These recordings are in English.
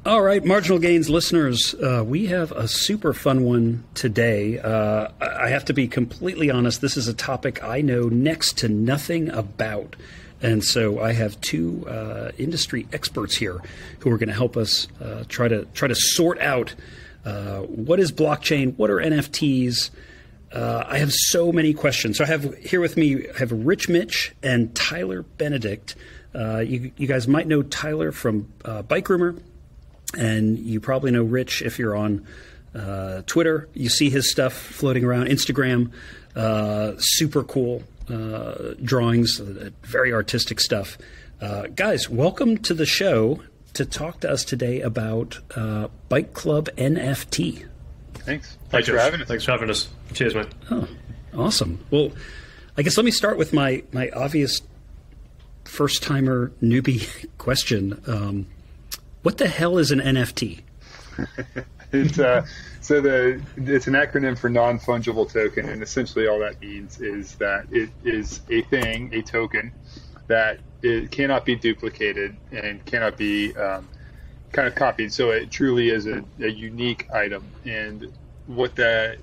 All right, Marginal Gains listeners, we have a super fun one today. I have to be completely honest, this is a topic I know next to nothing about. And so I have two industry experts here who are going to help us try to sort out what is blockchain, what are NFTs. I have so many questions. So I have here with me, I have Rich Mitch and Tyler Benedict. You guys might know Tyler from Bike Rumor. And you probably know Rich if you're on Twitter. You see his stuff floating around. Instagram, super cool drawings, very artistic stuff. Guys, welcome to the show to talk to us today about Bike Club NFT. Thanks for having us. Thanks for having us. Cheers, man. Oh, awesome. Well, I guess let me start with my obvious first-timer newbie question. What the hell is an NFT? It's an acronym for non-fungible token, and essentially all that means is that it is a thing, a token, that it cannot be duplicated and cannot be kind of copied. So it truly is a unique item. And what that,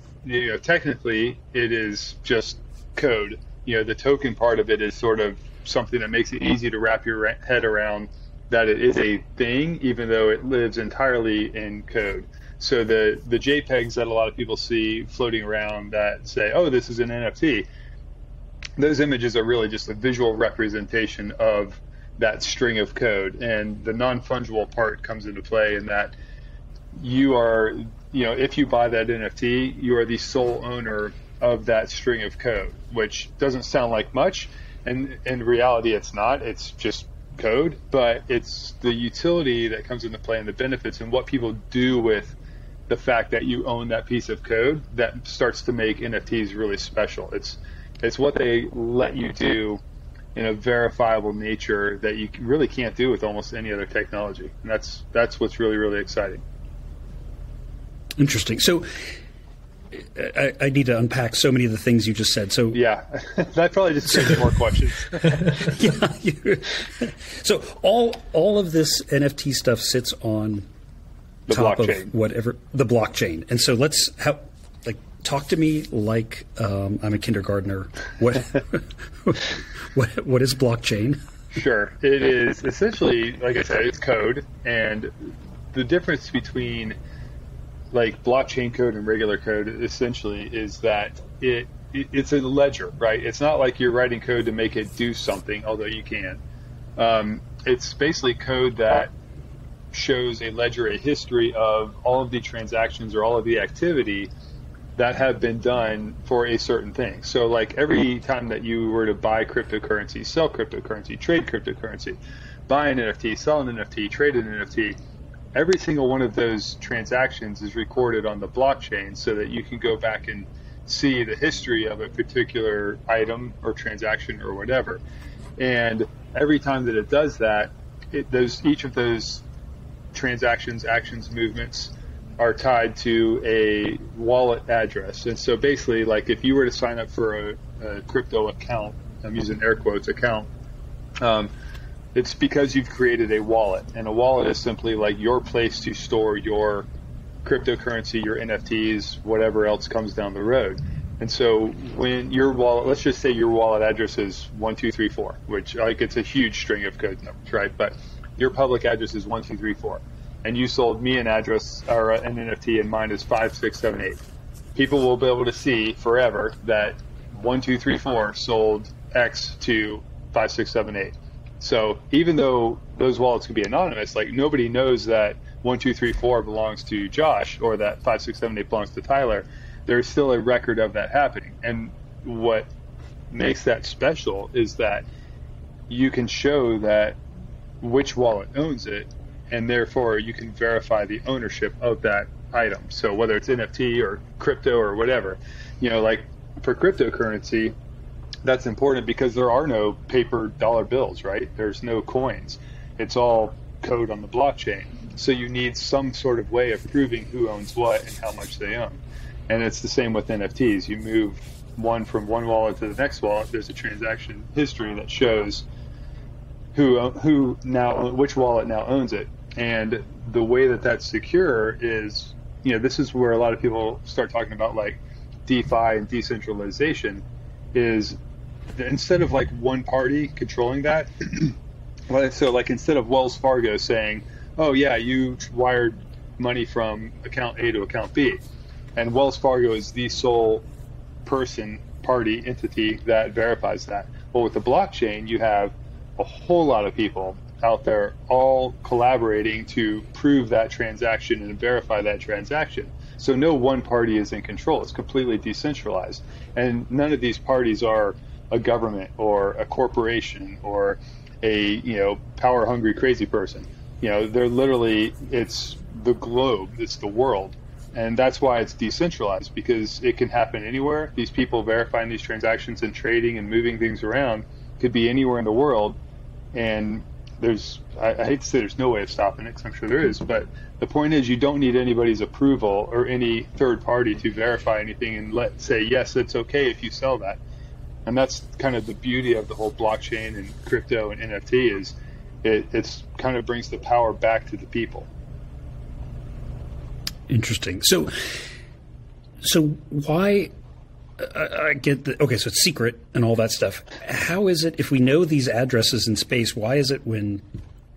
technically, it is just code. The token part of it is sort of something that makes it easy to wrap your head around that it is a thing, even though it lives entirely in code. So the JPEGs that a lot of people see floating around that say, oh, this is an NFT, those images are really just a visual representation of that string of code. And the non-fungible part comes into play in that you are, if you buy that NFT, you are the sole owner of that string of code, which doesn't sound like much. And in reality, it's not. It's just code, but it's the utility that comes into play and the benefits and what people do with the fact that you own that piece of code that starts to make NFTs really special. It's what they let you do in a verifiable nature that you really can't do with almost any other technology. And that's what's really, really exciting. Interesting. So I need to unpack so many of the things you just said. So yeah, that probably just creates more questions. So all of this NFT stuff sits on the top blockchain. Of whatever the blockchain. And so talk to me like I'm a kindergartner. What is blockchain? Sure, it is essentially, like I said, it's code, and the difference between like blockchain code and regular code essentially is that it's a ledger, right? It's not like you're writing code to make it do something, although you can. It's basically code that shows a ledger, a history of all of the transactions or all of the activity that have been done for a certain thing. So like every time that you were to buy cryptocurrency, sell cryptocurrency, trade cryptocurrency, buy an NFT, sell an NFT, trade an NFT, every single one of those transactions is recorded on the blockchain so that you can go back and see the history of a particular item or transaction or whatever. And every time that it does that, each of those transactions, actions, movements are tied to a wallet address. And so basically, like if you were to sign up for a crypto account, I'm using air quotes, account, it's because you've created a wallet, and a wallet is simply like your place to store your cryptocurrency, your NFTs, whatever else comes down the road. And so when your wallet, let's just say your wallet address is 1234, which like it's a huge string of code numbers, right? But your public address is 1234, and you sold me an address or an NFT, and mine is 5678. People will be able to see forever that 1234 sold X to 5678. So even though those wallets can be anonymous, like nobody knows that 1234 belongs to Josh or that 5678 belongs to Tyler, there's still a record of that happening. And what makes that special is that you can show that which wallet owns it, and therefore you can verify the ownership of that item. So whether it's NFT or crypto or whatever, like for cryptocurrency, that's important because there are no paper dollar bills, right? There's no coins. It's all code on the blockchain. So you need some sort of way of proving who owns what and how much they own. And it's the same with NFTs. You move one from one wallet to the next wallet, there's a transaction history that shows which wallet now owns it. And the way that that's secure is, this is where a lot of people start talking about like DeFi and decentralization, is instead of like one party controlling that, so like instead of Wells Fargo saying, oh yeah, you wired money from account A to account B, and Wells Fargo is the sole party, entity that verifies that. Well, with the blockchain, you have a whole lot of people out there all collaborating to prove that transaction and verify that transaction. So no one party is in control. It's completely decentralized. And none of these parties are a government or a corporation or a, power-hungry crazy person. They're literally, it's the globe, it's the world. And that's why it's decentralized, because it can happen anywhere. These people verifying these transactions and trading and moving things around could be anywhere in the world. And I hate to say there's no way of stopping it, because I'm sure there is, but the point is you don't need anybody's approval or any third party to verify anything and say, yes, it's okay if you sell that. And that's kind of the beauty of the whole blockchain and crypto and NFT, is it's kind of brings the power back to the people. Interesting. So why, I get that, okay, so it's secret and all that stuff. How is it, if we know these addresses in space, why is it when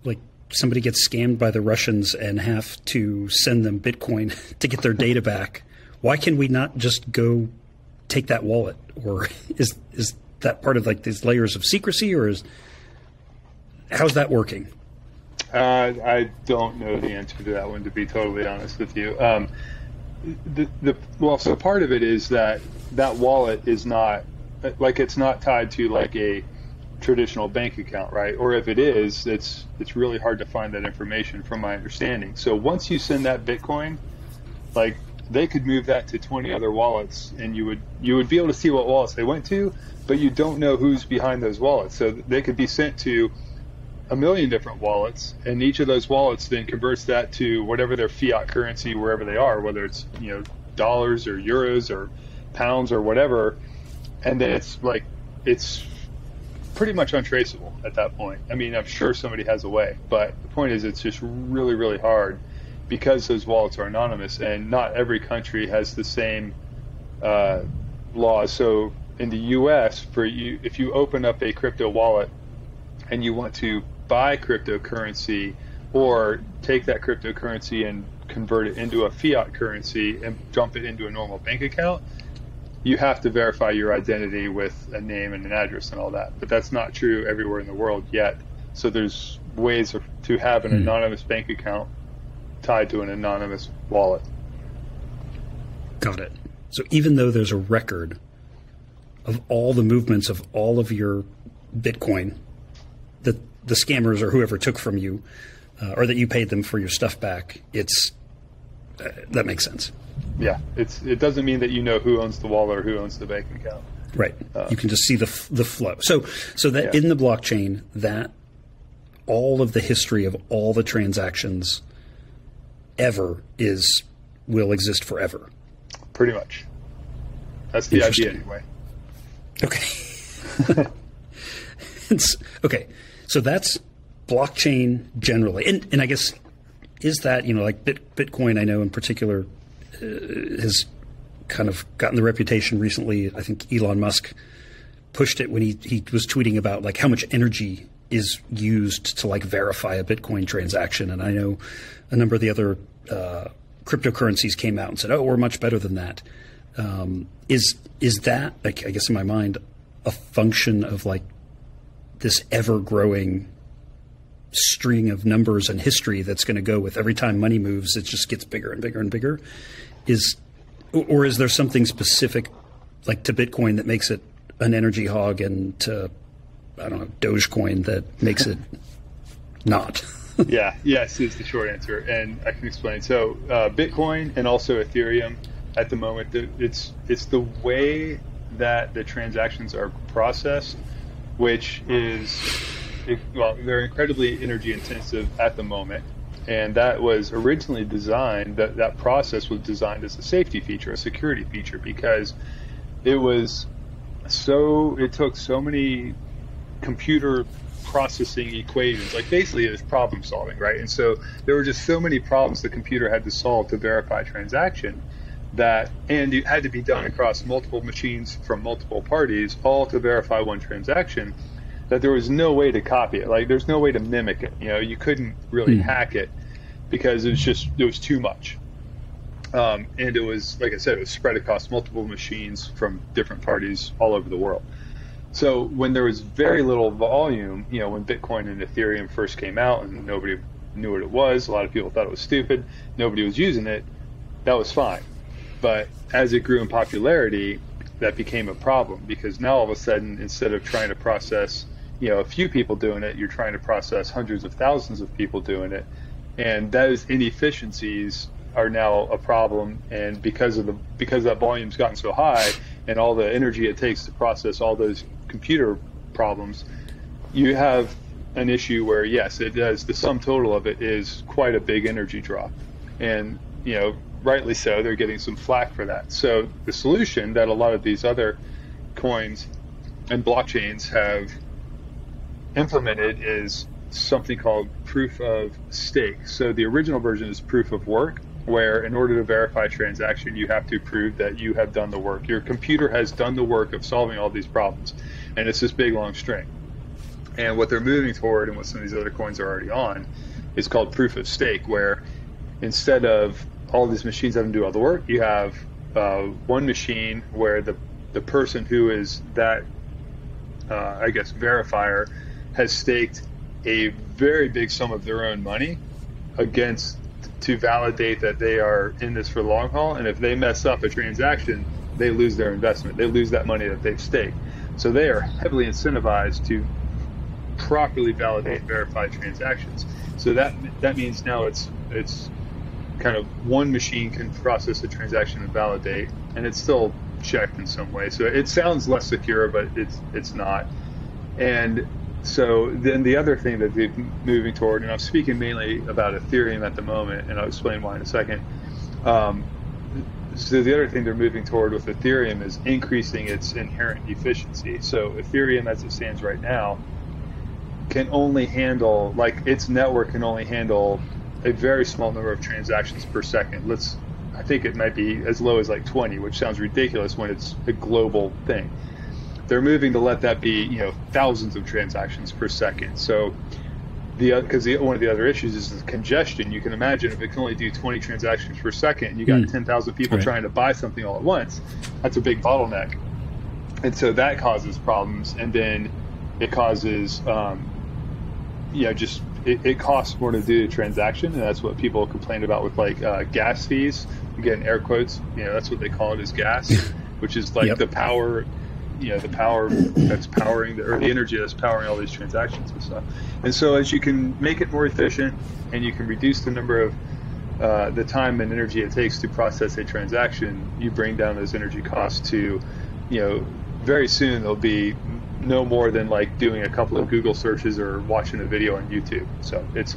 like somebody gets scammed by the Russians and have to send them Bitcoin to get their data back, why can we not just go take that wallet? Or is that part of like these layers of secrecy, or how's that working? I don't know the answer to that one, to be totally honest with you. So part of it is that wallet is not, like, it's not tied to like a traditional bank account, right? Or if it is, it's really hard to find that information from my understanding. So once you send that Bitcoin, like, they could move that to 20 other wallets, and you would be able to see what wallets they went to, but you don't know who's behind those wallets. So they could be sent to a million different wallets, and each of those wallets then converts that to whatever their fiat currency wherever they are, whether it's dollars or euros or pounds or whatever, and then it's pretty much untraceable at that point. I mean, I'm sure somebody has a way, but the point is it's just really, really hard, because those wallets are anonymous, and not every country has the same laws. So in the U.S., if you open up a crypto wallet and you want to buy cryptocurrency or take that cryptocurrency and convert it into a fiat currency and dump it into a normal bank account, you have to verify your identity with a name and an address and all that. But that's not true everywhere in the world yet. So there's ways to have an anonymous bank account tied to an anonymous wallet. Got it. So even though there's a record of all the movements of all of your Bitcoin that the scammers or whoever took from you, or that you paid them for your stuff back, that makes sense. Yeah, it doesn't mean that you know who owns the wallet or who owns the bank account. Right. You can just see the flow. So that in the blockchain, that all of the history of all the transactions ever will exist forever. Pretty much. That's the idea anyway. Okay. Okay. So that's blockchain generally. And I guess, is that, like Bitcoin, I know in particular, has kind of gotten the reputation recently. I think Elon Musk pushed it when he was tweeting about like how much energy is used to like verify a Bitcoin transaction. And I know a number of the other cryptocurrencies came out and said, oh, we're much better than that. Is that, like, I guess in my mind, a function of like this ever-growing string of numbers and history that's going to go with every time money moves, it just gets bigger and bigger and bigger? Or is there something specific like to Bitcoin that makes it an energy hog, and to, I don't know, Dogecoin that makes it not? Yes is the short answer, and I can explain. So Bitcoin and also Ethereum at the moment, it's the way that the transactions are processed, which is, they're incredibly energy intensive at the moment. And that was originally designed, that process was designed as a safety feature, a security feature, because it took so many computer processing equations. Like basically it was problem solving, right? And so there were just so many problems the computer had to solve to verify a transaction and it had to be done across multiple machines from multiple parties, all to verify one transaction, that there was no way to copy it. Like there's no way to mimic it. You couldn't really hack it because it was too much. And it was, like I said, it was spread across multiple machines from different parties all over the world. So when there was very little volume, when Bitcoin and Ethereum first came out and nobody knew what it was, a lot of people thought it was stupid, nobody was using it, that was fine. But as it grew in popularity, that became a problem, because now all of a sudden, instead of trying to process, a few people doing it, you're trying to process hundreds of thousands of people doing it. And those inefficiencies are now a problem. And because that volume's gotten so high and all the energy it takes to process all those computer problems, you have an issue where, yes, it does. The sum total of it is quite a big energy drop. And, rightly so, they're getting some flack for that. So the solution that a lot of these other coins and blockchains have implemented is something called proof of stake. So the original version is proof of work, where in order to verify a transaction, you have to prove that you have done the work. Your computer has done the work of solving all these problems. And it's this big, long string. And what they're moving toward, and what some of these other coins are already on, is called proof of stake, where instead of all these machines having to do all the work, you have one machine where the person who is that, verifier has staked a very big sum of their own money to validate that they are in this for the long haul. And if they mess up a transaction, they lose their investment. They lose that money that they've staked. So they are heavily incentivized to properly validate and verify transactions. So that means now it's kind of one machine can process a transaction and validate, and it's still checked in some way. So it sounds less secure, but it's not. And so then the other thing that they're moving toward, and I'm speaking mainly about Ethereum at the moment, and I'll explain why in a second. So the other thing they're moving toward with Ethereum is increasing its inherent efficiency. So Ethereum, as it stands right now, can only handle, its network can only handle a very small number of transactions per second. I think it might be as low as 20, which sounds ridiculous when it's a global thing. They're moving to let that be, thousands of transactions per second. So because one of the other issues is the congestion. You can imagine if it can only do 20 transactions per second, and you got 10,000 people trying to buy something all at once, that's a big bottleneck. And so that causes problems. And then it causes, it costs more to do a transaction, and that's what people complain about with gas fees. Again, air quotes. That's what they call it, is gas, which is the power. The power that's powering or the energy that's powering all these transactions and stuff. And so as you can make it more efficient and you can reduce the number of the time and energy it takes to process a transaction, you bring down those energy costs to, very soon they'll be no more than doing a couple of Google searches or watching a video on YouTube. So it's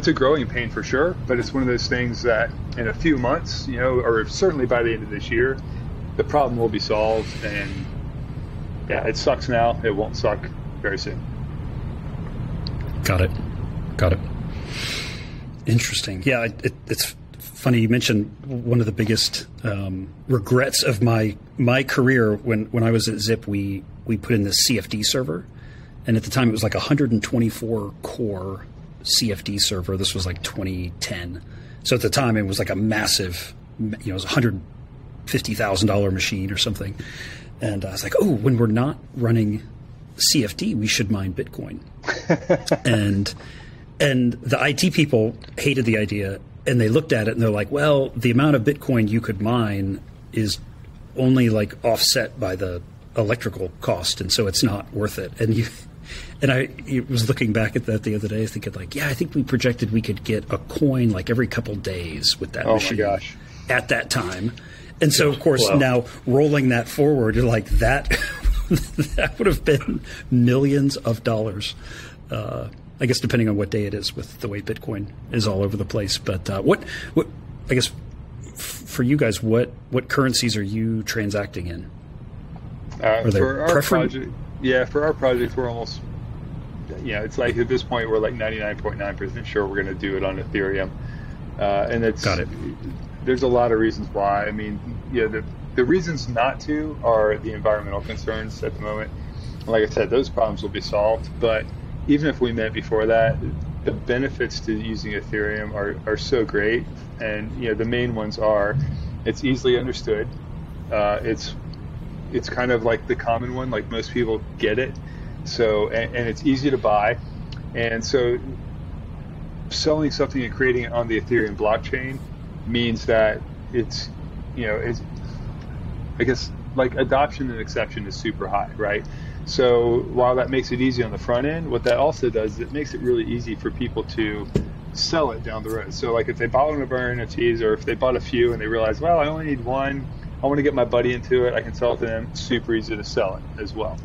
a growing pain for sure, but it's one of those things that in a few months, or certainly by the end of this year, the problem will be solved. And it sucks now. It won't suck very soon. Got it. Interesting. Yeah, it's funny you mentioned one of the biggest regrets of my career when I was at Zip. We put in this CFD server, and at the time it was 124 core CFD server. This was 2010. So at the time it was a massive, it was $150,000 machine or something. And I was when we're not running CFD, we should mine Bitcoin. and the IT people hated the idea, and they looked at it and they're well, the amount of Bitcoin you could mine is only offset by the electrical cost, and so it's not worth it. And I was looking back at that the other day, thinking I think we projected we could get a coin every couple days with that machine. Oh my gosh. At that time. And so, of course, now rolling that forward, you're that that would have been millions of dollars. I guess depending on what day it is, with the way Bitcoin is all over the place. But what I guess for you guys, what currencies are you transacting in? For our project, we're almost it's like at this point we're like 99.9% sure we're going to do it on Ethereum, and it's Got it. There's a lot of reasons why. I mean, the reasons not to are the environmental concerns at the moment. Like I said, those problems will be solved, but even if we met before that, the benefits to using Ethereum are so great, and the main ones are it's easily understood. It's kind of like the common one, like most people get it. So and it's easy to buy, and so selling something and creating it on the Ethereum blockchain means that it's I guess like adoption and acceptance is super high, right? So while that makes it easy on the front end, what that also does is it makes it really easy for people to sell it down the road. So like if they bought one of our NFTs, or if they bought a few and they realize, well, I only need one, I want to get my buddy into it, I can sell it to them. Super easy to sell it as well.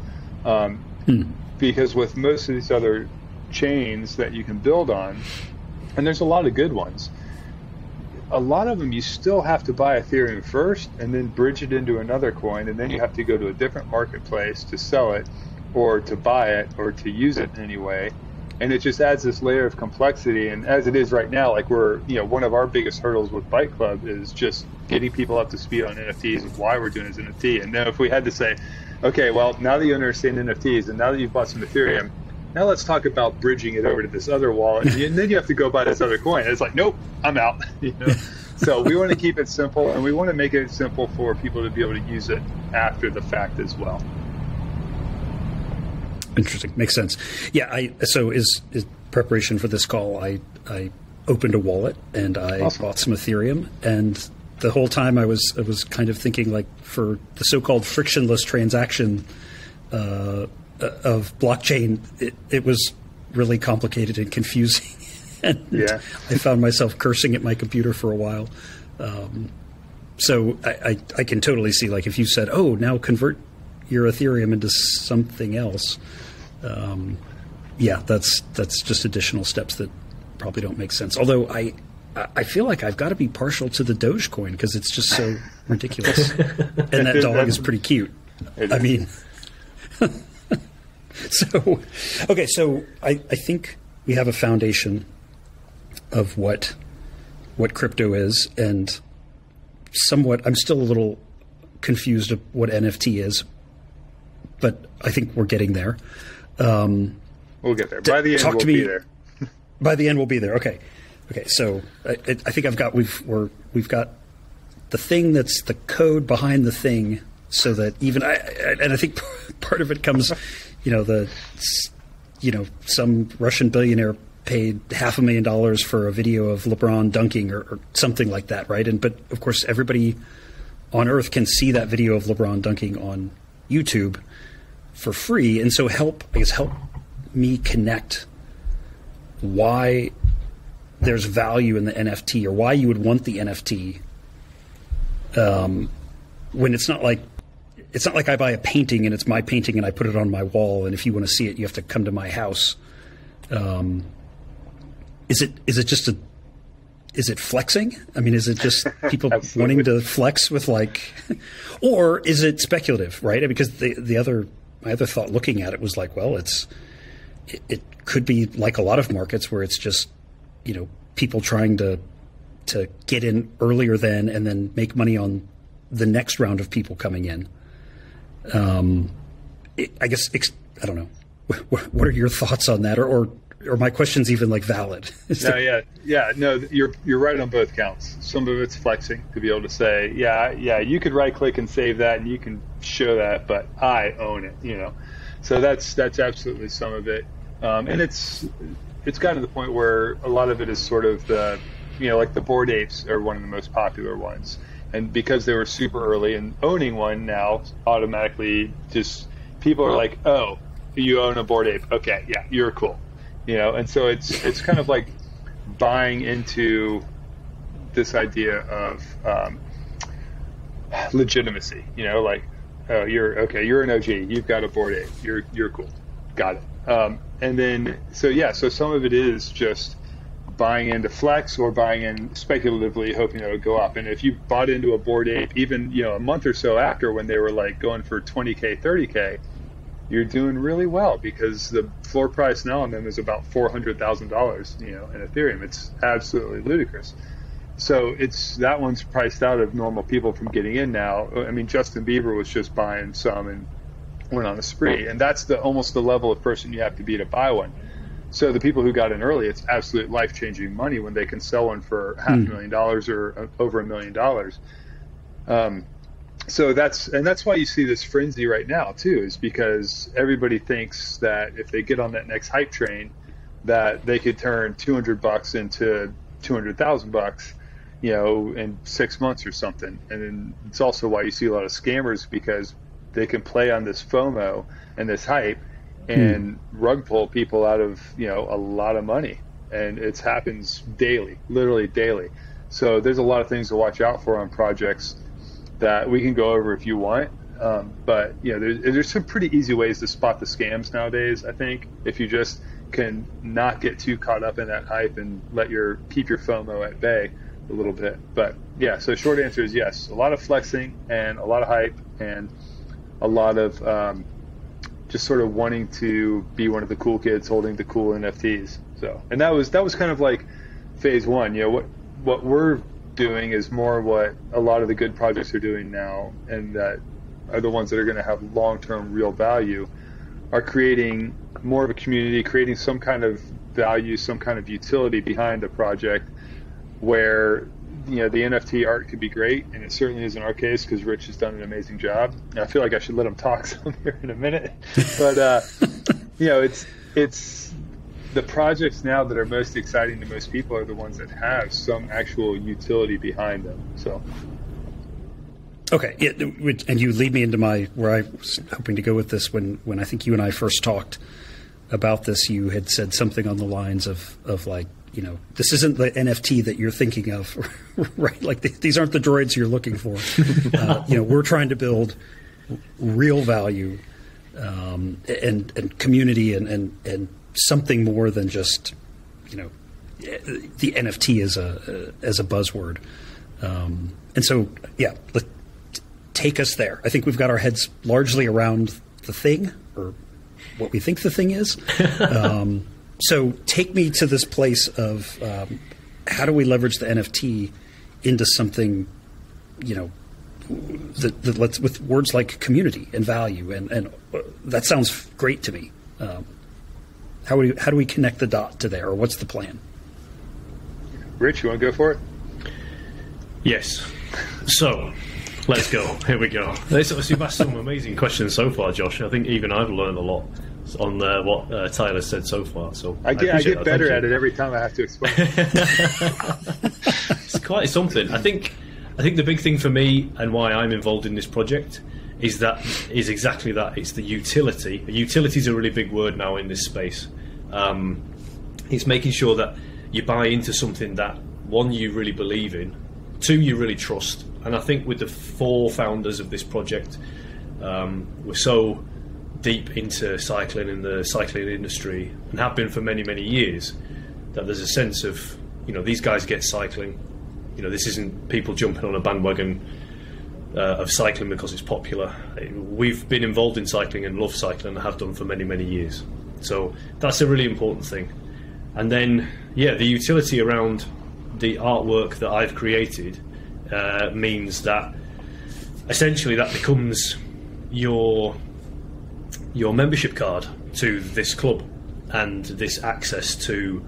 Because with most of these other chains that you can build on, and there's a lot of good ones, a lot of them you still have to buy Ethereum first and then bridge it into another coin, and then you have to go to a different marketplace to sell it or to buy it or to use it anyway. And it just adds this layer of complexity. And as it is right now, like we're, one of our biggest hurdles with Bike Club is just getting people up to speed on NFTs and why we're doing this NFT. And then if we had to say, okay, well, now that you understand NFTs and now that you've bought some Ethereum, now let's talk about bridging it over to this other wallet. And then you have to go buy this other coin. And it's like, nope, I'm out. So we want to keep it simple, and we want to make it simple for people to be able to use it after the fact as well. Interesting. Makes sense. Yeah. So is preparation for this call, I opened a wallet and I bought some Ethereum, and the whole time I was kind of thinking, like, for the so-called frictionless transaction of blockchain, it was really complicated and confusing. And I found myself cursing at my computer for a while. So I can totally see, like, if you said, oh, now convert your Ethereum into something else. That's just additional steps that probably don't make sense. Although I feel like I've got to be partial to the Dogecoin because it's just so ridiculous. And that dog is pretty cute. I mean, so I think we have a foundation of what crypto is, and somewhat I'm still a little confused of what NFT is, but I think we're getting there. We'll get there. By the end, we'll be there. By the end, we'll be there. Okay. So I think we've got the thing that's the code behind the thing, so that even I think part of it comes, some Russian billionaire paid $500,000 for a video of LeBron dunking or something like that, right? But of course, everybody on Earth can see that video of LeBron dunking on YouTube for free, and so help me connect why there's value in the NFT, or why you would want the NFT, when it's not like I buy a painting and it's my painting and I put it on my wall, and if you want to see it, you have to come to my house. Is it flexing? I mean, is it just people wanting to flex with, like, or is it speculative, right? Because my other thought looking at it was like, well, it could be like a lot of markets where it's just, people trying to get in earlier than, and then make money on the next round of people coming in. I guess, I don't know. What are your thoughts on that? Or my question's even, like, valid? No, you're right on both counts. Some of it's flexing to be able to say, you could right click and save that and you can show that, but I own it, So that's absolutely some of it. And it's gotten to the point where a lot of it is sort of the, like the Bored Apes are one of the most popular ones. And because they were super early, and owning one now automatically just, people are like, oh, you own a Bored Ape. Okay, yeah, you're cool. And so it's kind of like buying into this idea of legitimacy, like, oh, you're an OG, you've got a Bored Ape, you're cool, got it. And then, so some of it is just buying into flex or buying in speculatively, hoping that it'll go up. And if you bought into a Bored Ape, even, a month or so after, when they were like going for 20K, 30K, you're doing really well, because the floor price now on them is about $400,000, in Ethereum. It's absolutely ludicrous. So that one's priced out of normal people from getting in now. I mean, Justin Bieber was just buying some and went on a spree, and that's almost the level of person you have to be to buy one. So the people who got in early, it's absolute life-changing money when they can sell one for $500,000 or over $1 million. So that's why you see this frenzy right now too, is because everybody thinks that if they get on that next hype train, that they could turn $200 into $200,000, in 6 months or something. And then it's also why you see a lot of scammers, because they can play on this FOMO and this hype and rug pull people out of, a lot of money. And it happens daily, literally daily. So there's a lot of things to watch out for on projects that we can go over if you want. But there's some pretty easy ways to spot the scams nowadays, I think, if you just can not get too caught up in that hype and keep your FOMO at bay a little bit. But yeah, so short answer is yes, a lot of flexing and a lot of hype and a lot of just sort of wanting to be one of the cool kids holding the cool NFTs. So, and that was kind of like phase one. What we're doing is more what a lot of the good projects are doing now, and that are the ones that are going to have long-term real value, are creating more of a community, creating some kind of value, some kind of utility behind a project where the NFT art could be great, and it certainly is in our case because Rich has done an amazing job. And I feel like I should let him talk some here in a minute, but it's the projects now that are most exciting to most people are the ones that have some actual utility behind them. So, okay, and you lead me into where I was hoping to go with this. When I think you and I first talked about this, you had said something on the lines of like, this isn't the NFT that you're thinking of, right? Like these aren't the droids you're looking for. We're trying to build real value and community and something more than just the NFT as a buzzword. And so take us there. I think we've got our heads largely around the thing, or what we think the thing is. So take me to this place of how do we leverage the NFT into something, with words like community and value, and that sounds great to me. How do we connect the dot to there, or what's the plan? Rich, you want to go for it? Yes. So, let's go. Here we go. You've asked some amazing questions so far, Josh. I think even I've learned a lot on what Tyler said so far. So I get better at it every time I have to explain. It's quite something. I think the big thing for me and why I'm involved in this project is exactly that. It's the utility. Utility is a really big word now in this space. It's making sure that you buy into something that, one, you really believe in, two, you really trust. And I think with the 4 founders of this project, we're so deep into cycling and the cycling industry, and have been for many, many years, that there's a sense of, these guys get cycling. This isn't people jumping on a bandwagon of cycling because it's popular. We've been involved in cycling and love cycling and have done for many, many years. So that's a really important thing. And then, the utility around the artwork that I've created means that essentially that becomes your membership card to this club, and this access to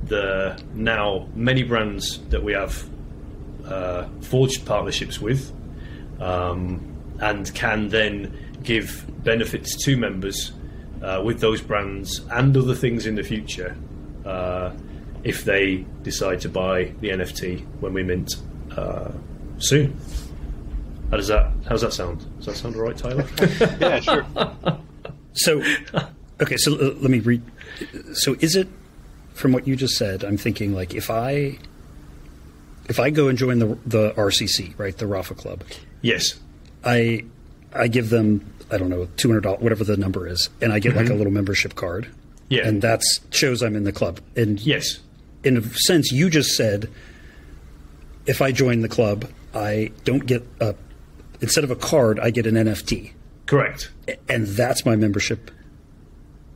the now many brands that we have forged partnerships with, and can then give benefits to members with those brands and other things in the future if they decide to buy the NFT when we mint soon. How's that sound? Does that sound all right, Tyler? Yeah, sure. So, okay, so let me read. So is it, from what you just said, I'm thinking like if I go and join the RCC, right, the Rafa Club. Yes. I give them, I don't know, $200, whatever the number is, and I get like a little membership card. Yeah. And that shows I'm in the club. And yes. In a sense, you just said, if I join the club, I don't get instead of a card, I get an NFT. Correct. Correct. And that's my membership.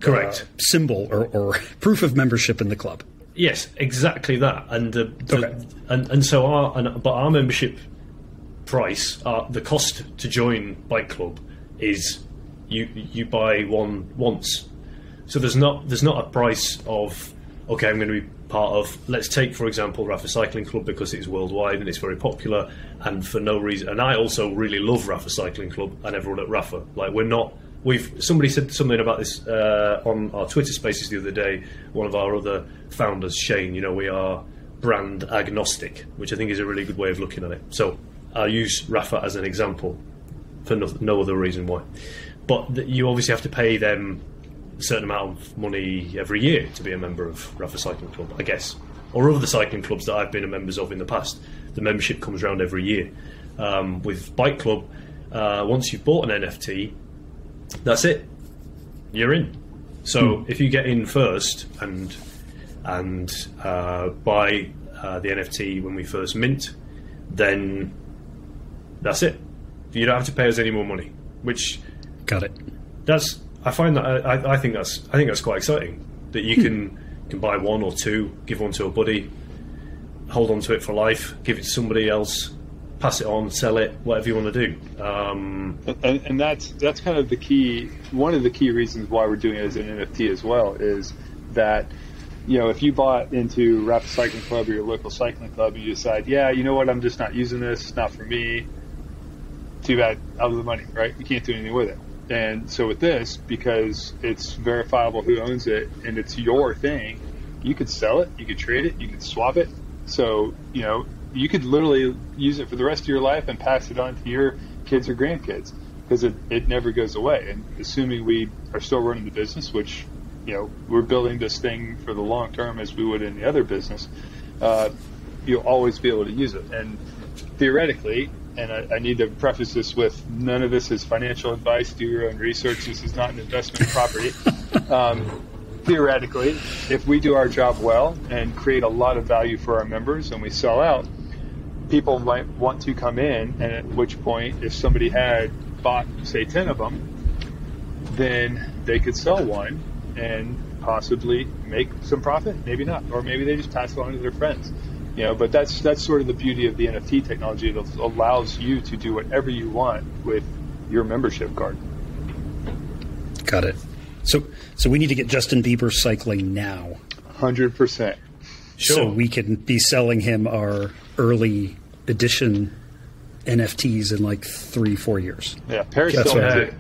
Correct. Symbol or proof of membership in the club. Yes, exactly that. And but our membership price, the cost to join Bike Club is you buy one once. So there's not a price of, okay, I'm going to be part of, let's take for example Rafa Cycling Club, because it's worldwide and it's very popular, and for no reason, and I also really love Rafa Cycling Club and everyone at Rafa. Like, somebody said something about this on our Twitter Spaces the other day. One of our other founders, Shane, we are brand agnostic, which I think is a really good way of looking at it. So I'll use Rafa as an example for no other reason why. But you obviously have to pay them a certain amount of money every year to be a member of Rafa Cycling Club, I guess, or other cycling clubs that I've been a members of in the past. The membership comes around every year. With Bike Club, once you've bought an NFT, that's it. You're in. So if you get in first and buy the NFT when we first mint, then that's it. You don't have to pay us any more money. Which, got it. I find that I think that's quite exciting. That you can buy one or two, give one to a buddy, hold on to it for life, give it to somebody else, pass it on, sell it, whatever you want to do. And that's kind of the key. One of the key reasons why we're doing it as an NFT as well is that, if you bought into Rafa Cycling Club or your local cycling club and you decide, yeah, you know what, I'm just not using this, it's not for me, too bad, out of the money, right? You can't do anything with it. And so with this, because it's verifiable who owns it and it's your thing, you could sell it, you could trade it, you could swap it. So, you could literally use it for the rest of your life and pass it on to your kids or grandkids, because it never goes away. And assuming we are still running the business, which, we're building this thing for the long term as we would in the other business, you'll always be able to use it. And theoretically, and I need to preface this with, none of this is financial advice, do your own research, this is not an investment property. Theoretically, if we do our job well and create a lot of value for our members and we sell out, people might want to come in, and at which point, if somebody had bought, say, 10 of them, then they could sell one and possibly make some profit, maybe not, or maybe they just pass it on to their friends. But that's sort of the beauty of the NFT technology. It allows you to do whatever you want with your membership card. Got it. So we need to get Justin Bieber cycling now. 100%. Sure. So we can be selling him our early edition NFTs in like 3-4 years. Yeah, Paris Hilton.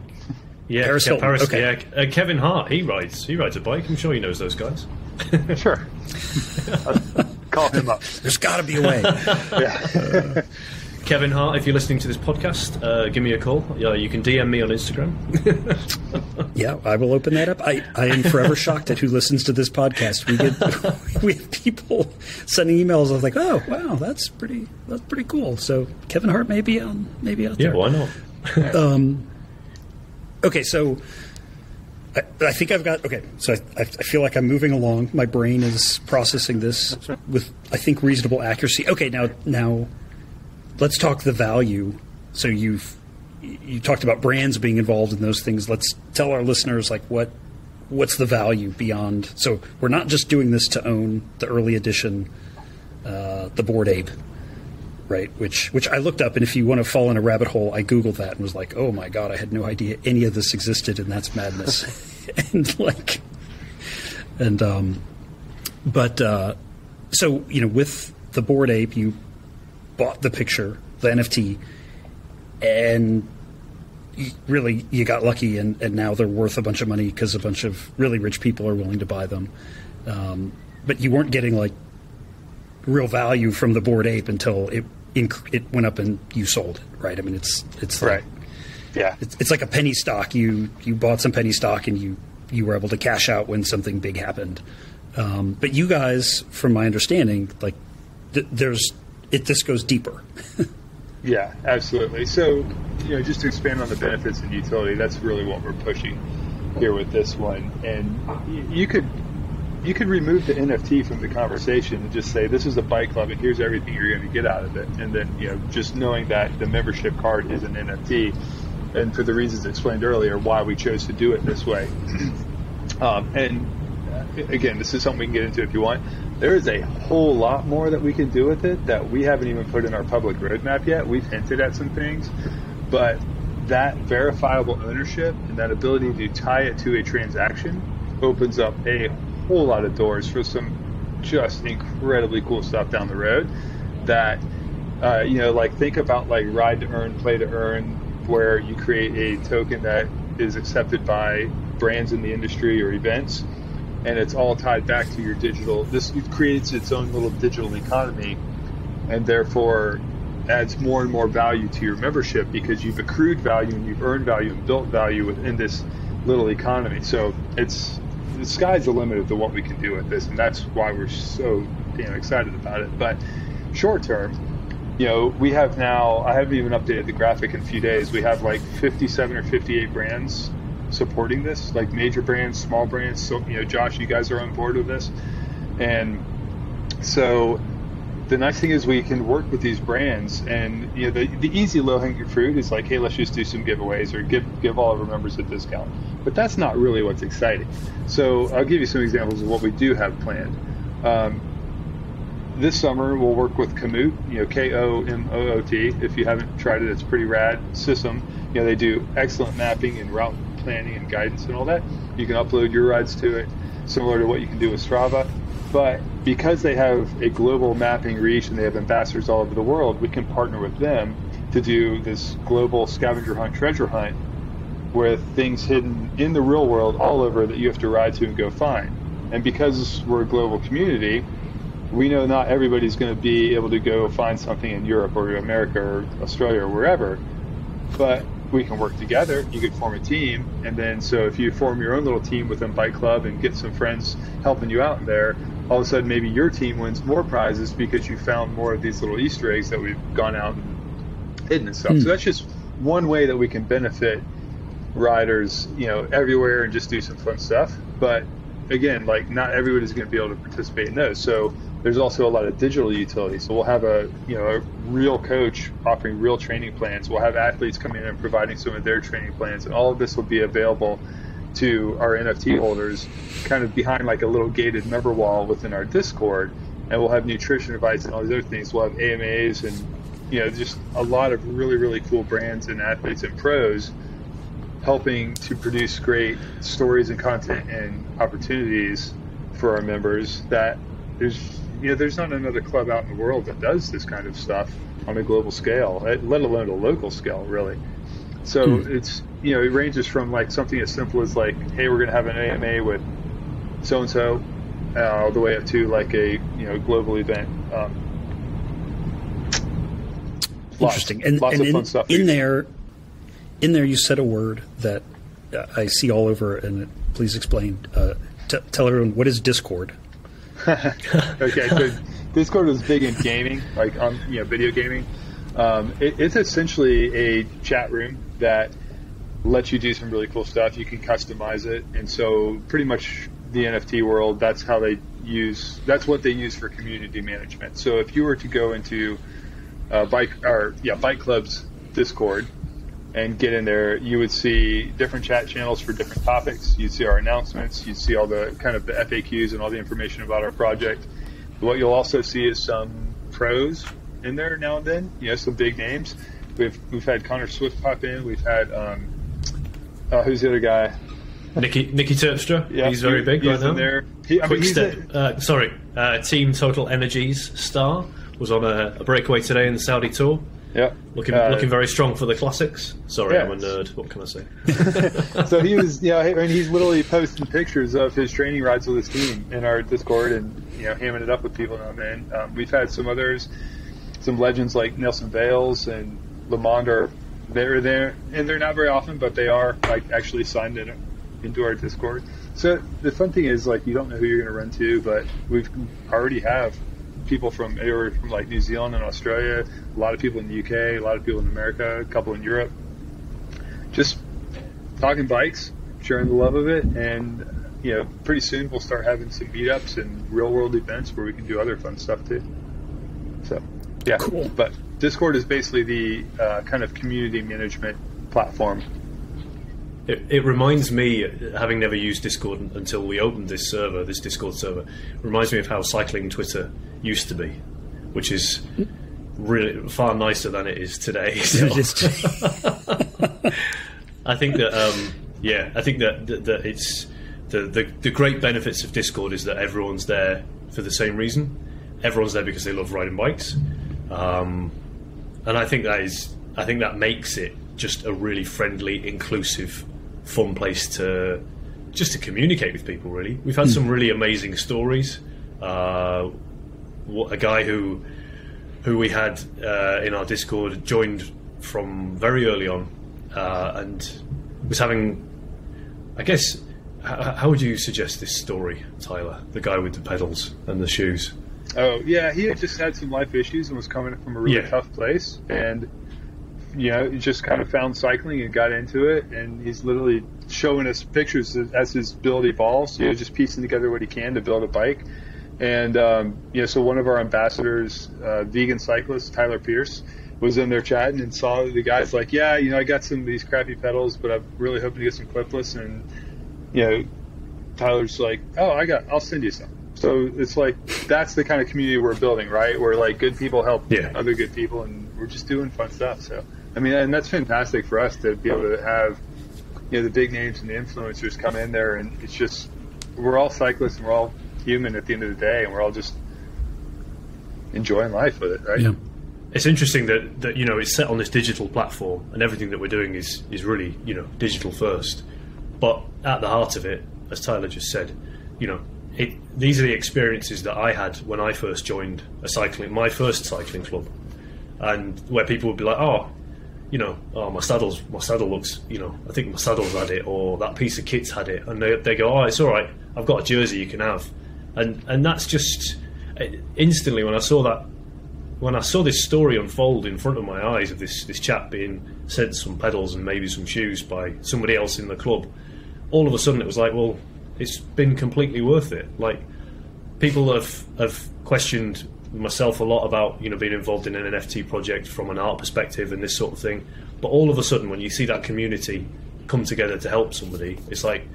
Yeah, Paris Hilton. Okay. Yeah. Kevin Hart, he rides a bike. I'm sure he knows those guys. Sure. Call him up. There's got to be a way. Yeah. Kevin Hart, if you're listening to this podcast, give me a call. You can DM me on Instagram. Yeah, I will open that up. I am forever shocked at who listens to this podcast. We have people sending emails. I was like, oh wow, that's pretty cool. So Kevin Hart may be out there. Yeah, why not? Okay, so I think I've got, okay, so I feel like I'm moving along. My brain is processing this with, I think, reasonable accuracy. Okay, now let's talk the value. So you talked about brands being involved in those things. Let's tell our listeners, like, what's the value beyond. So we're not just doing this to own the early edition, the Bored Ape, right? Which I looked up, and if you want to fall in a rabbit hole, I Googled that and was like, oh my God, I had no idea any of this existed, and that's madness. So, with the Bored Ape, you bought the picture, the NFT, and you got lucky, and now they're worth a bunch of money because a bunch of really rich people are willing to buy them. But you weren't getting like real value from the Bored Ape until it went up and you sold it, right? I mean, it's right. Like, yeah, it's like a penny stock. You bought some penny stock and you were able to cash out when something big happened. But you guys, from my understanding, like this goes deeper. Yeah, absolutely. So, just to expand on the benefits and utility, that's really what we're pushing here with this one. And you could remove the NFT from the conversation and just say, this is a bike club and here's everything you're going to get out of it. And then, just knowing that the membership card is an NFT, and for the reasons explained earlier, why we chose to do it this way. And again, this is something we can get into if you want. There is a whole lot more that we can do with it that we haven't even put in our public roadmap yet. We've hinted at some things, but that verifiable ownership and that ability to tie it to a transaction opens up a whole lot of doors for some just incredibly cool stuff down the road that, like think about like ride to earn, play to earn, where you create a token that is accepted by brands in the industry or events, and it's all tied back to your digital. This creates its own little digital economy, and therefore adds more and more value to your membership because you've accrued value and you've earned value and built value within this little economy. So the sky's the limit of what we can do with this, and that's why we're so damn excited about it. But short term, we have now, I haven't even updated the graphic in a few days, we have like 57 or 58 brands supporting this, like major brands, small brands. So, Josh, you guys are on board with this. And so the nice thing is we can work with these brands, and the easy low-hanging fruit is like, hey, let's just do some giveaways or give all of our members a discount. But that's not really what's exciting. So I'll give you some examples of what we do have planned. This summer we'll work with Komoot, Komoot. If you haven't tried it, it's a pretty rad system. They do excellent mapping and route planning and guidance and all that. You can upload your rides to it, similar to what you can do with Strava. But because they have a global mapping reach and they have ambassadors all over the world, we can partner with them to do this global scavenger hunt, treasure hunt, with things hidden in the real world all over that you have to ride to and go find. And because we're a global community, we know not everybody's going to be able to go find something in Europe or America or Australia or wherever, but we can work together. You could form a team, and then so if you form your own little team within Bike Club and get some friends helping you out in there, all of a sudden maybe your team wins more prizes because you found more of these little Easter eggs that we've gone out and hidden and stuff. So that's just one way that we can benefit riders, everywhere, and just do some fun stuff. But again, like not everybody's going to be able to participate in those. So there's also a lot of digital utility. So we'll have a real coach offering real training plans. We'll have athletes coming in and providing some of their training plans, and all of this will be available to our NFT holders kind of behind like a little gated member wall within our Discord. And we'll have nutrition advice and all these other things. We'll have AMAs and just a lot of really, really cool brands and athletes and pros helping to produce great stories and content and opportunities for our members that there's not another club out in the world that does this kind of stuff on a global scale, let alone a local scale, really. So it's, it ranges from like something as simple as like, hey, we're going to have an AMA with so-and-so, all the way up to like a, global event. Interesting. Lots of fun stuff. In there you said a word that I see all over, and please explain. Tell everyone, what is Discord? Okay, so Discord is big in gaming, like on video gaming. It's essentially a chat room that lets you do some really cool stuff. You can customize it, and so pretty much the NFT world, that's what they use for community management. So if you were to go into Bike Club's Discord and get in there, you would see different chat channels for different topics. You'd see our announcements. You'd see all the kind of the FAQs and all the information about our project. What you'll also see is some pros in there now and then. Some big names. We've had Connor Swift pop in. We've had who's the other guy? Nicky Terpstra. Yeah, he's very big right now. There. Team Total Energies star was on a breakaway today in the Saudi Tour. Yeah, looking very strong for the classics. Sorry, I'm a nerd. What can I say? So he was, and he's literally posting pictures of his training rides with his team in our Discord, and hamming it up with people now and then. We've had some others, some legends like Nelson Vales and Lamond they're there, and they're not very often, but they are like actually signed into our Discord. So the fun thing is like you don't know who you're going to run to, but we've already have people from like New Zealand and Australia, a lot of people in the UK, a lot of people in America, a couple in Europe, just talking bikes, sharing the love of it, and pretty soon we'll start having some meetups and real world events where we can do other fun stuff too. So yeah, cool. But Discord is basically the kind of community management platform. It reminds me, having never used Discord until we opened this server, this Discord server, reminds me of how cycling Twitter used to be, which is really far nicer than it is today. So. I think that, I think that it's the great benefits of Discord is that everyone's there for the same reason. Everyone's there because they love riding bikes, and I think that makes it just a really friendly, inclusive, fun place to communicate with people. Really, we've had some really amazing stories. A guy who we had in our Discord joined from very early on, and was having, I guess, how would you suggest this story, Tyler? The guy with the pedals and the shoes. Oh yeah, he had just had some life issues and was coming from a really tough place, and he just kind of found cycling and got into it, and he's literally showing us pictures as his build evolves, just piecing together what he can to build a bike. And so one of our ambassadors, vegan cyclist Tyler Pierce, was in there chatting and saw the guy's like, I got some of these crappy pedals, but I'm really hoping to get some clipless. And Tyler's like, I'll send you some. So it's like, that's the kind of community we're building, right? Where like good people help other good people, and we're just doing fun stuff. So I mean, and that's fantastic for us to be able to have the big names and the influencers come in there, and it's just, we're all cyclists and we're all human at the end of the day, and we're all just enjoying life with it, right? Yeah. It's interesting that it's set on this digital platform, and everything that we're doing is really digital first. But at the heart of it, as Tyler just said, these are the experiences that I had when I first joined my first cycling club, and where people would be like, my saddle looks, I think my saddle's had it, or that piece of kit's had it, and they go, it's all right, I've got a jersey you can have, and that's just instantly when I saw this story unfold in front of my eyes of this chap being sent some pedals and maybe some shoes by somebody else in the club, all of a sudden it was like, well, it's been completely worth it. Like, people have questioned myself a lot about being involved in an NFT project from an art perspective and this sort of thing, but all of a sudden when you see that community come together to help somebody, it's like,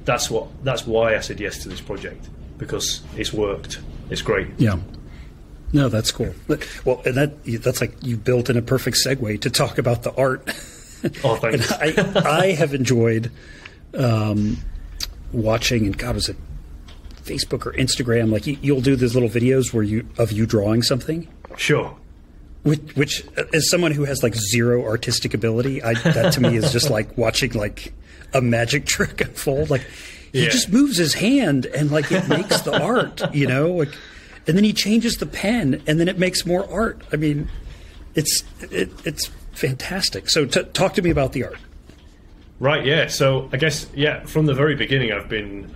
that's why I said yes to this project, because it's worked. It's great. Yeah. No, that's cool. Well, and that's like you built in a perfect segue to talk about the art. Oh, thanks. And I have enjoyed watching, and God, was it Facebook or Instagram? Like you'll do these little videos of you drawing something. Sure. Which, as someone who has like zero artistic ability, that to me is just like watching like a magic trick unfold. Like he just moves his hand and like it makes the art, and then he changes the pen and then it makes more art. I mean, it's fantastic. So talk to me about the art. Right. Yeah. So I guess from the very beginning, I've been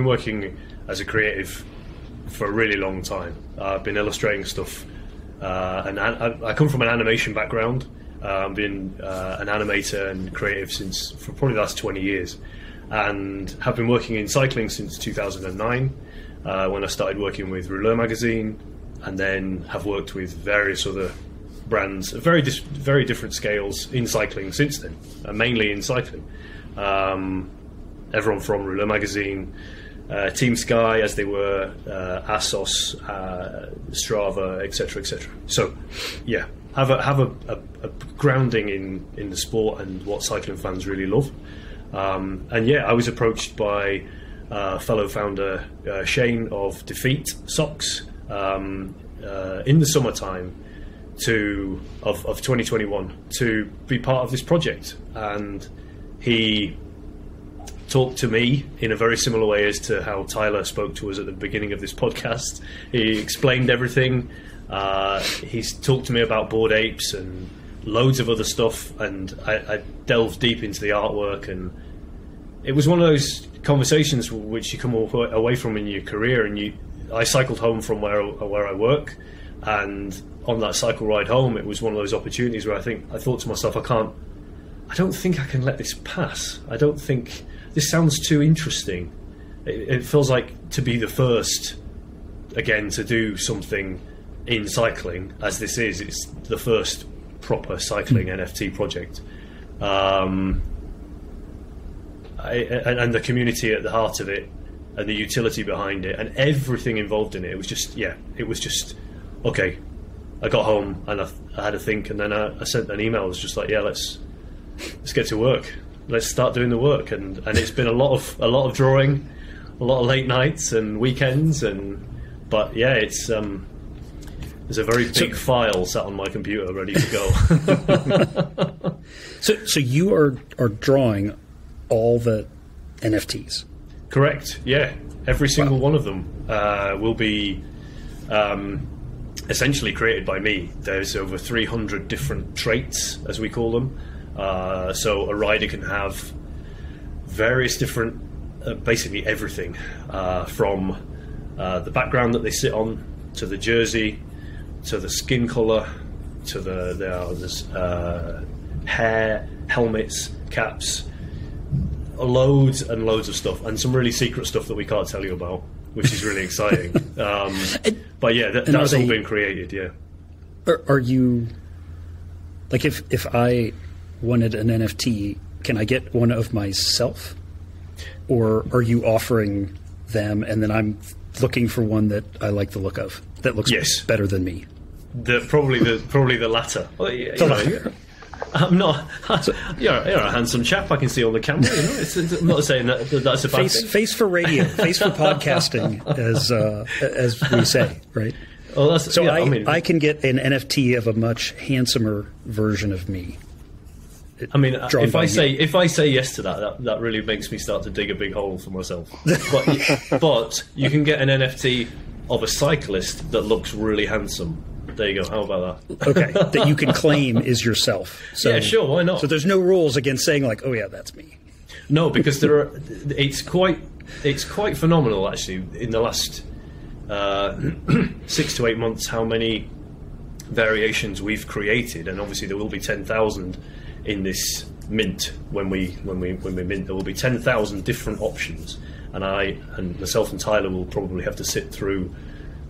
working as a creative for a really long time. I've been illustrating stuff, and I come from an animation background. I've been an animator and creative for probably the last 20 years, and have been working in cycling since 2009, when I started working with Rouleur magazine, and then have worked with various other brands of very different scales in cycling since then, mainly in cycling. Everyone from Rouleur magazine, Team Sky as they were, Assos, Strava, etc., etc. So, have a grounding in the sport and what cycling fans really love. I was approached by fellow founder Shane of Defeat Socks in the summertime of 2021 to be part of this project, and he talked to me in a very similar way as to how Tyler spoke to us at the beginning of this podcast. He explained everything. He's talked to me about Bored Apes and loads of other stuff, and I delved deep into the artwork, and it was one of those conversations which you come away from in your career. And I cycled home from where I work, and on that cycle ride home, it was one of those opportunities where I thought to myself, I don't think I can let this pass. I don't think this sounds too interesting. It feels like to be the first again to do something in cycling, as this is. It's the first proper cycling NFT project, and the community at the heart of it, and the utility behind it, and everything involved in it. It was just okay. I got home and I had a think, and then I sent an email. It was just like, yeah, let's get to work. Let's start doing the work, and it's been a lot of drawing, a lot of late nights and weekends, but yeah, it's there's a very big file sat on my computer ready to go. So you are drawing all the NFTs? Correct. Yeah, every single one of them will be essentially created by me. There's over 300 different traits, as we call them. So a rider can have various different, basically everything, from the background that they sit on, to the jersey, to the skin colour, to there's hair, helmets, caps, loads and loads of stuff, and some really secret stuff that we can't tell you about, which is really exciting. But yeah, that's all been created. Yeah. Are you, like, if I wanted an NFT, can I get one of myself, or are you offering them and then I'm looking for one that I like the look of, that looks better than me? Probably the latter. Well, I'm not. You're a handsome chap. I can see on the camera. You know? I'm not saying that's a bad thing. Face for radio, face for podcasting, as we say, right? Well, I can get an NFT of a much handsomer version of me. I mean, if I say yes to that really makes me start to dig a big hole for myself. But you can get an NFT of a cyclist that looks really handsome. There you go. How about that? Okay, that you can claim is yourself. So, yeah, sure. Why not? So there's no rules against saying like, "Oh yeah, that's me." No, because it's quite phenomenal actually. In the last 6 to 8 months, how many variations we've created, and obviously there will be 10,000 in this mint when we mint. There will be 10,000 different options, and myself and Tyler will probably have to sit through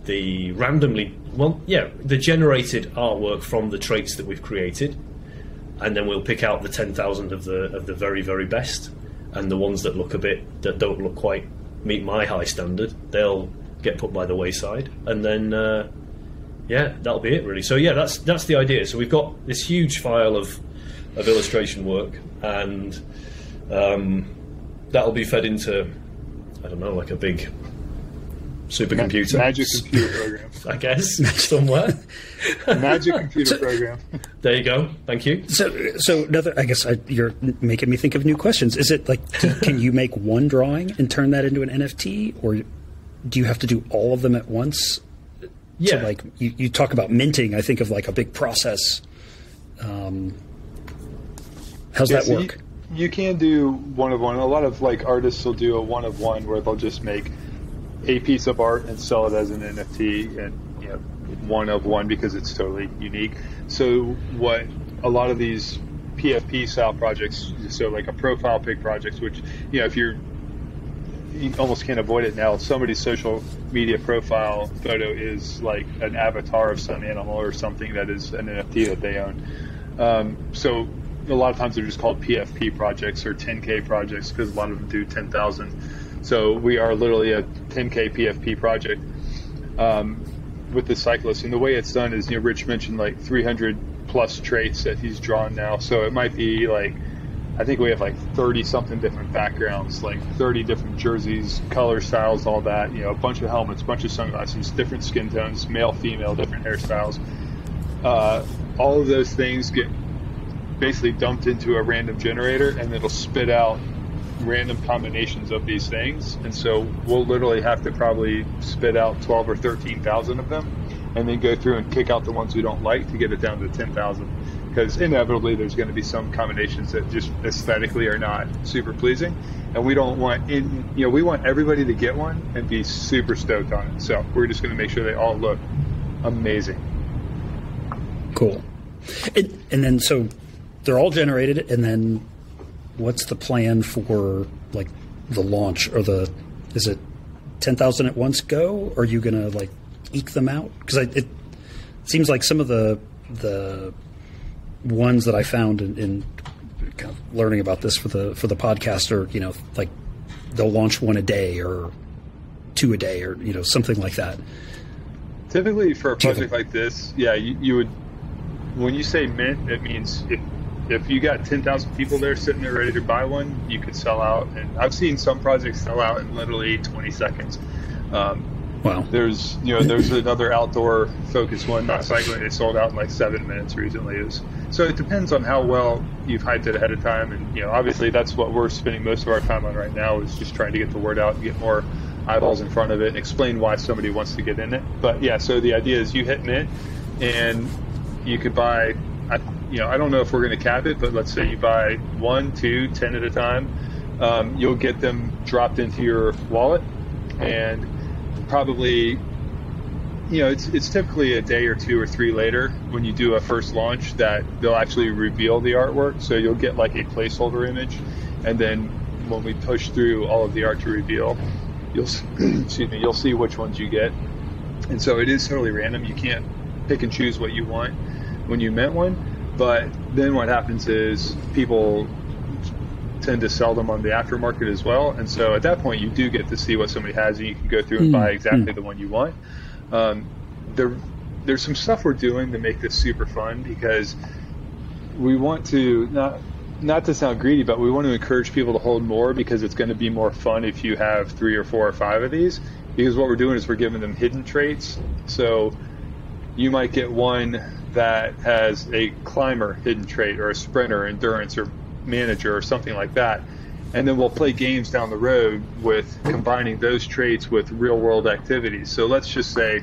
the the generated artwork from the traits that we've created, and then we'll pick out the 10,000 of the very, very best, and the ones that don't look quite meet my high standard, they'll get put by the wayside, and then that'll be it really. So yeah, that's the idea. So we've got this huge file of illustration work, and that'll be fed into, I don't know, like a big supercomputer, magic computer program, I guess, somewhere. Magic computer program. There you go. Thank you. So another, I guess you're making me think of new questions. Is it like, can you make one drawing and turn that into an NFT, or do you have to do all of them at once? Yeah. So like you talk about minting, I think of like a big process. How's that work? You can do one of one. A lot of like artists will do a one of one where they'll just make a piece of art and sell it as an NFT, and one of one because it's totally unique. So what a lot of these PFP style projects, so like a profile pic projects, which if you almost can't avoid it now, somebody's social media profile photo is like an avatar of some animal or something that is an NFT that they own. So a lot of times they're just called PFP projects or 10K projects because a lot of them do 10,000. So we are literally a 10K PFP project with the cyclist. And the way it's done is, Rich mentioned like 300 plus traits that he's drawn now. So it might be like, I think we have like 30 something different backgrounds, like 30 different jerseys, color styles, all that, a bunch of helmets, bunch of sunglasses, different skin tones, male, female, different hairstyles. All of those things get basically dumped into a random generator, and it'll spit out random combinations of these things. And so we'll literally have to probably spit out 12 or 13,000 of them, and then go through and kick out the ones we don't like to get it down to 10,000, because inevitably there's going to be some combinations that just aesthetically are not super pleasing, and we don't want we want everybody to get one and be super stoked on it. So we're just going to make sure they all look amazing. Cool. And then so they're all generated, and then what's the plan for like the launch, or is it 10,000 at once go, or are you gonna like eke them out? Because it seems like some of the ones that I found in kind of learning about this for the podcast, or like they'll launch one a day or two a day, or something like that. Typically, for a project like this, yeah, you would. When you say mint, it means if you got 10,000 people there sitting there ready to buy one, you could sell out. And I've seen some projects sell out in literally 20 seconds. Wow. There's another outdoor focused one, not cycling. It sold out in like 7 minutes recently. So it depends on how well you've hyped it ahead of time. And obviously that's what we're spending most of our time on right now, is just trying to get the word out and get more eyeballs in front of it and explain why somebody wants to get in it. But yeah, so the idea is you hit mint, and you could buy, I don't know if we're going to cap it, but let's say you buy 1, 2, 10 at a time. You'll get them dropped into your wallet, and probably, it's typically a day or 2 or 3 later when you do a first launch that they'll actually reveal the artwork. So you'll get like a placeholder image, and then when we push through all of the art to reveal, you'll see which ones you get. And so it is totally random. You can't pick and choose what you want when you mint one. But then what happens is people tend to sell them on the aftermarket as well. And so at that point, you do get to see what somebody has, and you can go through and buy exactly the one you want. There's some stuff we're doing to make this super fun, because we want to, not to sound greedy, but we want to encourage people to hold more, because it's going to be more fun if you have 3 or 4 or 5 of these. Because what we're doing is we're giving them hidden traits. So you might get one that has a climber hidden trait, or a sprinter, endurance, or manager, or something like that. And then we'll play games down the road with combining those traits with real world activities. So let's just say,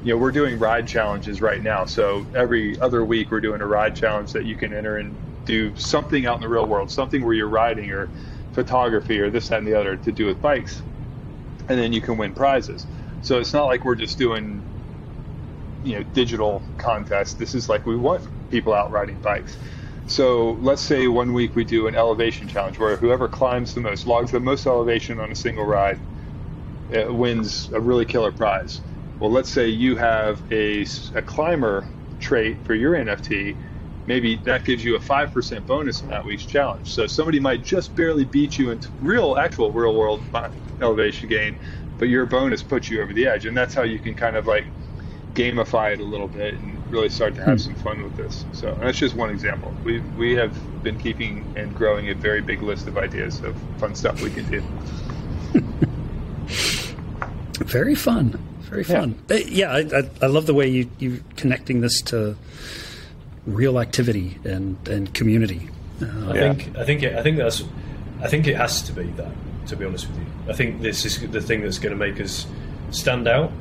we're doing ride challenges right now. So every other week we're doing a ride challenge that you can enter and do something out in the real world, something where you're riding, or photography, or this, that, and the other, to do with bikes. And then you can win prizes. So it's not like we're just doing digital contests. This is like, we want people out riding bikes. So let's say one week we do an elevation challenge, where whoever climbs the most, logs the most elevation on a single ride, wins a really killer prize. Well, let's say you have a climber trait for your NFT. Maybe that gives you a 5% bonus in that week's challenge. So somebody might just barely beat you in actual real world elevation gain, but your bonus puts you over the edge. And that's how you can kind of like gamify it a little bit and really start to have some fun with this. So that's just one example. We have been keeping and growing a very big list of ideas of fun stuff we can do. Very fun. Very fun. Yeah, I love the way you connecting this to real activity and community. I think it has to be that, to be honest with you. I think this is the thing that's going to make us stand out.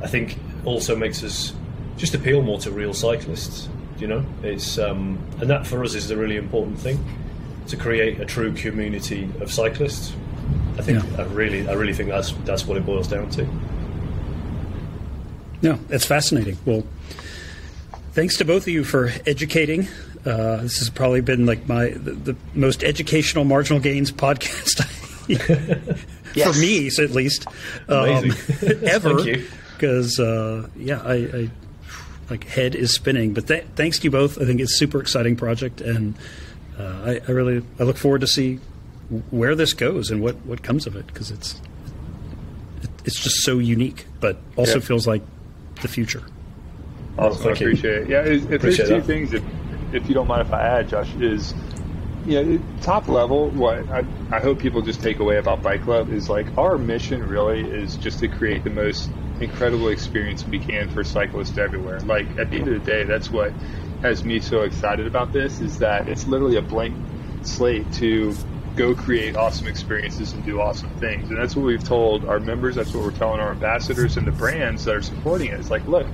I think also makes us just appeal more to real cyclists. It's and that for us is the really important thing, to create a true community of cyclists. I think I really think that's what it boils down to. No, it's fascinating. Well, thanks to both of you for educating. This has probably been like the most educational Marginal Gains podcast for me, at least, ever. Thank you. Because I like head is spinning. But thanks to you both. I think it's a super exciting project, and I look forward to see where this goes and what comes of it, because it's just so unique, but also feels like the future. Awesome, I appreciate it. Yeah, if there's 2 things, if you don't mind if I add, Josh, is top level, what I hope people just take away about Bike Club is like, our mission really is just to create the most incredible experience we can for cyclists everywhere. Like, at the end of the day, that's what has me so excited about this, is that it's literally a blank slate to go create awesome experiences and do awesome things. And that's what we've told our members, that's what we're telling our ambassadors and the brands that are supporting it. It's like, look,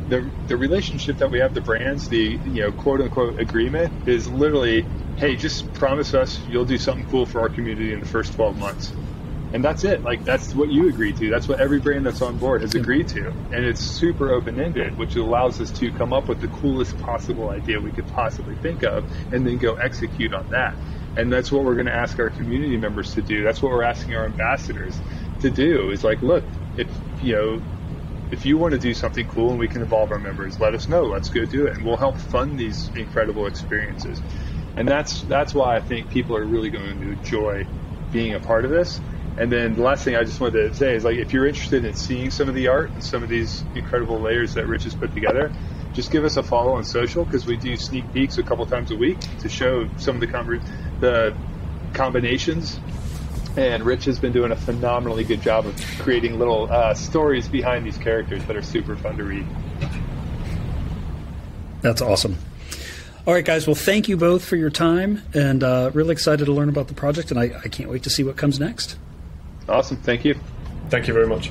the relationship that we have, the brands, the quote unquote agreement is literally, hey, just promise us you'll do something cool for our community in the first 12 months. And that's it. Like, that's what you agree to. That's what every brand that's on board has agreed to. And it's super open-ended, which allows us to come up with the coolest possible idea we could possibly think of, and then go execute on that. And that's what we're going to ask our community members to do. That's what we're asking our ambassadors to do, is like, look, if you want to do something cool and we can involve our members, let us know. Let's go do it. And we'll help fund these incredible experiences. And that's why I think people are really going to enjoy being a part of this. And then the last thing I just wanted to say is, like, if you're interested in seeing some of the art and some of these incredible layers that Rich has put together, just give us a follow on social, because we do sneak peeks a couple times a week to show some of the combinations. And Rich has been doing a phenomenally good job of creating little stories behind these characters that are super fun to read. That's awesome. All right, guys. Well, thank you both for your time, and really excited to learn about the project, and I can't wait to see what comes next. Awesome. Thank you. Thank you very much.